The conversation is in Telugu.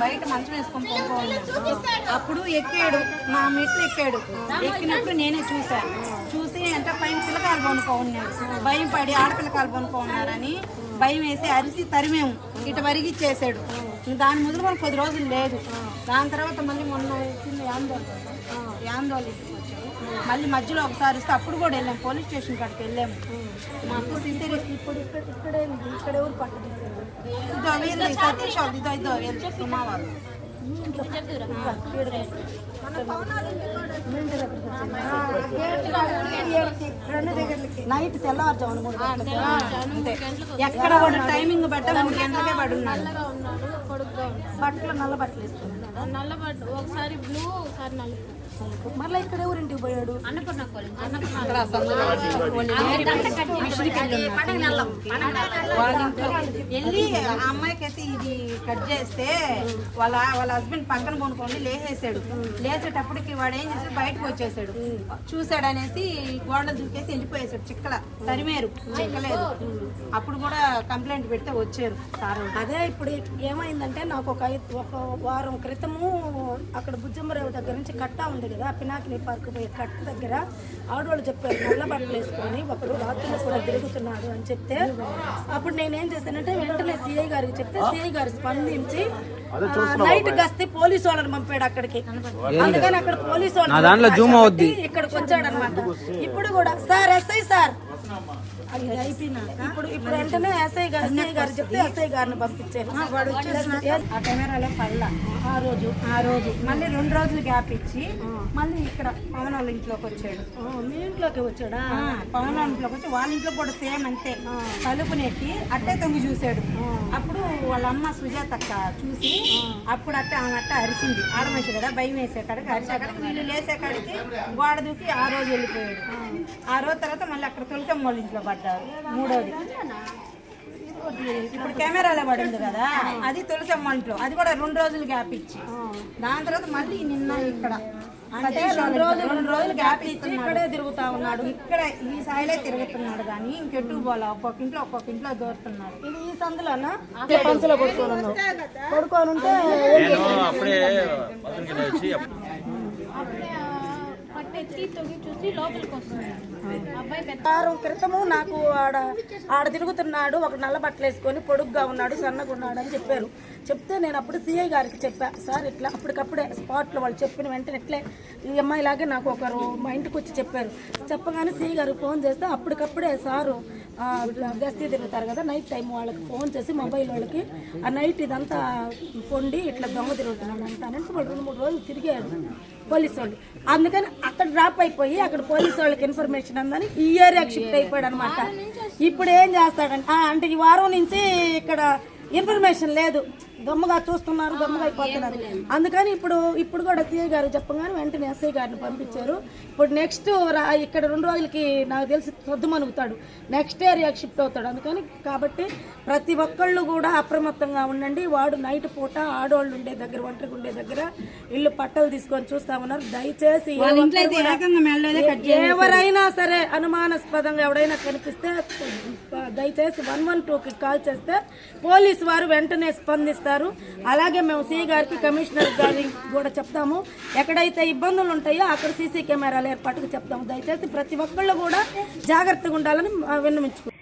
బయట మంచం వేసుకొని పడుకోన్నాడు. అప్పుడు ఎక్కాడు, మా మెట్లు ఎక్కాడు. ఎక్కినప్పుడు నేనే చూసి అంటే పైన పిల్లకాయలు కొనుక్కోన్నాడు. భయం పడి ఆడపిల్లకాయలు కొనుక్కోన్నారని భయం వేసి అరిసి తరిమేము ఇటు వరిగిచ్చేసాడు. దాని మొదలు కూడా 10 రోజులు లేదు. దాని తర్వాత మళ్ళీ మొన్న యాందోళన వచ్చాడు. మళ్ళీ మధ్యలో ఒకసారి ఇస్తే అప్పుడు కూడా వెళ్ళాము, పోలీస్ స్టేషన్ కాడికి వెళ్ళాము. మాకు సిసిరి ఇప్పుడు ఇక్కడ ఎవరు పట్టుకుంటారు? సతీష్ వాళ్ళు ఇదో సుమా వాళ్ళు నైట్ తెల్లవారుజామున 3 గంటలకు ఎక్కడ కూడా టైమింగ్ బట్ట 3 గంటలకే పడున్నాడు. బట్టలు నల్ల బట్టలు వేసుకున్నాడు. నల్ల బట్టలు ఒకసారి బ్లూ ఒకసారి నలుపు. మళ్ళీ ఇక్కడ ఎవరింటికి పోయాడు? అన్నపూర్ణ వెళ్ళి ఆ అమ్మాయికి అయితే ఇది కట్ చేస్తే వాళ్ళ హస్బెండ్ పక్కన కొనుక్కొని లేసేసాడు. లేచేటప్పటికి వాడు ఏం చేసాడు, బయటకు వచ్చేసాడు. చూసాడు అనేసి గోడలు దూకేసి వెళ్ళిపోయేసాడు. చిక్కల తరిమేరు, చిక్కలేదు. అప్పుడు కూడా కంప్లైంట్ పెడితే వచ్చారు సార్. అదే ఇప్పుడు ఏమైందంటే నాకు ఒక వారం క్రితము అక్కడ బుజ్జమ్మరావు దగ్గర నుంచి కట్టా ఉంది కదా, పినాకిని పార్క్ పోయే కట్ట దగ్గర ఆడవాళ్ళు చెప్పారు నల్ల బట్టలు వేసుకొని ఒకరు రాత్రిలో కూడా తిరుగుతున్నాడు అని చెప్తే, అప్పుడు నేనేం చేశానంటే వెంటనే సిఐ గారికి చెప్తే సిఐ గారు స్పందించి నైట్ గస్తీ పోలీసు వాళ్ళని పంపాడు అక్కడికి. అందుకని అక్కడ పోలీసు వాళ్ళు ఇక్కడికి వచ్చాడు అనమాట. ఇప్పుడు కూడా సార్ ఎస్ఐ సార్ ఇప్పుడు వెంటనే ఎస్ఐ గారు చెప్తే ఎస్ఐ గారిని పంపించారు. ఆ కెమెరాలో పడలా ఆ రోజు మళ్ళీ 2 రోజులు గ్యాప్ ఇచ్చి మళ్ళీ ఇక్కడ పవన్ వాళ్ళ ఇంట్లోకి వచ్చాడు. మీ ఇంట్లోకి వచ్చాడా? పవన్ వాళ్ళ ఇంట్లోకి వచ్చి వాళ్ళ ఇంట్లో కూడా సేమ్ అంతే, తలుపు నెట్టి అట్టే తొంగి చూశాడు. అప్పుడు వాళ్ళ అమ్మ సుజాత అక్క చూసి అప్పుడు ఆమె అట్ట అరిసింది. ఆడమనిషి కదా, భయం వేసేకాడికి అరిసేకాడికి వీళ్ళు లేసేకాడికి గోడ దూకి ఆ రోజు వెళ్ళిపోయాడు. ఆ రోజు తర్వాత మళ్ళీ అక్కడ తొలికమ్మ వాళ్ళ ఇంట్లో పడ్డారు. 3వది ఇప్పుడు కెమెరాలో పడింది కదా, అది తులసమ్మ ఇంట్లో, అది కూడా 2 రోజులు గ్యాప్ ఇచ్చి దాని తర్వాత మళ్ళీ నిన్న ఇక్కడ అంటే 2 రోజులు గ్యాప్ ఇచ్చి ఇక్కడే తిరుగుతా ఉన్నాడు. ఇక్కడ ఈ సాయిలే తిరుగుతున్నాడు కానీ ఇంకెట్టు పోలా. ఒక్కొక్క ఇంట్లో దూరుతున్నాడు. ఇది ఈ సందులోనా పంచులో పడుకోని ఉంటే వారం క్రితము నాకు ఆడ తిరుగుతున్నాడు, ఒక నల్ల బట్టలు వేసుకొని పొడుగ్గా ఉన్నాడు, సన్నగా ఉన్నాడు అని చెప్పారు. చెప్తే నేను అప్పుడు సిఐ గారికి చెప్పా, సార్ ఇట్లా అప్పటికప్పుడే స్పాట్లో వాళ్ళు చెప్పిన వెంటనే ఇట్లే ఈ అమ్మాయిలాగే నాకు ఒకరు మా ఇంటికి వచ్చి చెప్పారు. చెప్పగానే సిఐ గారికి ఫోన్ చేస్తే అప్పటికప్పుడే సారు గస్తీ తిరుగుతారు కదా నైట్ టైం, వాళ్ళకి ఫోన్ చేసి మొబైల్ వాళ్ళకి ఆ నైట్ ఇదంతా పొండి ఇట్లా దొంగ తిరుగుతున్నాడు అంటానంటే వాళ్ళు 2-3 రోజులు తిరిగాడు పోలీసు వాళ్ళు. అందుకని అక్కడ డ్రాప్ అయిపోయి అక్కడ పోలీసు వాళ్ళకి ఇన్ఫర్మేషన్ అందని ఈ ఏరియాకి షిఫ్ట్ అయిపోయాడు అనమాట. ఇప్పుడు ఏం చేస్తాడంటే అంటే ఈ వారం నుంచి ఇక్కడ ఇన్ఫర్మేషన్ లేదు, దొమ్మగా చూస్తున్నారు, దొమ్మగా అయిపోతున్నారు. అందుకని ఇప్పుడు కూడా సిఐ గారు చెప్పగానే వెంటనే ఎస్ఐ గారిని పంపించారు. ఇప్పుడు నెక్స్ట్ ఇక్కడ 2 రోజులకి నాకు తెలిసి సర్దుమనుగుతాడు, నెక్స్ట్ ఏరియాకి షిఫ్ట్ అవుతాడు. అందుకని కాబట్టి ప్రతి ఒక్కళ్ళు కూడా అప్రమత్తంగా ఉండండి. వాడు నైట్ పూట ఆడవాళ్ళు ఉండే దగ్గర, ఒంటరికి ఉండే దగ్గర ఇల్లు పట్టలు తీసుకొని చూస్తా ఉన్నారు. దయచేసి ఎవరైనా సరే అనుమానాస్పదంగా ఎవడైనా కనిపిస్తే దయచేసి 112కి కాల్ చేస్తే పోలీసు వారు వెంటనే స్పందిస్తారు. అలాగే మేము సిఐ గారికి, కమిషనర్ గారికి కూడా చెప్తాము. ఎక్కడైతే ఇబ్బందులు ఉంటాయో అక్కడ సీసీ కెమెరాల ఏర్పాటుకు చెప్తాము. దయచేసి ప్రతి ఒక్కళ్ళు కూడా జాగ్రత్తగా ఉండాలని విన్నవించుకుంటాం.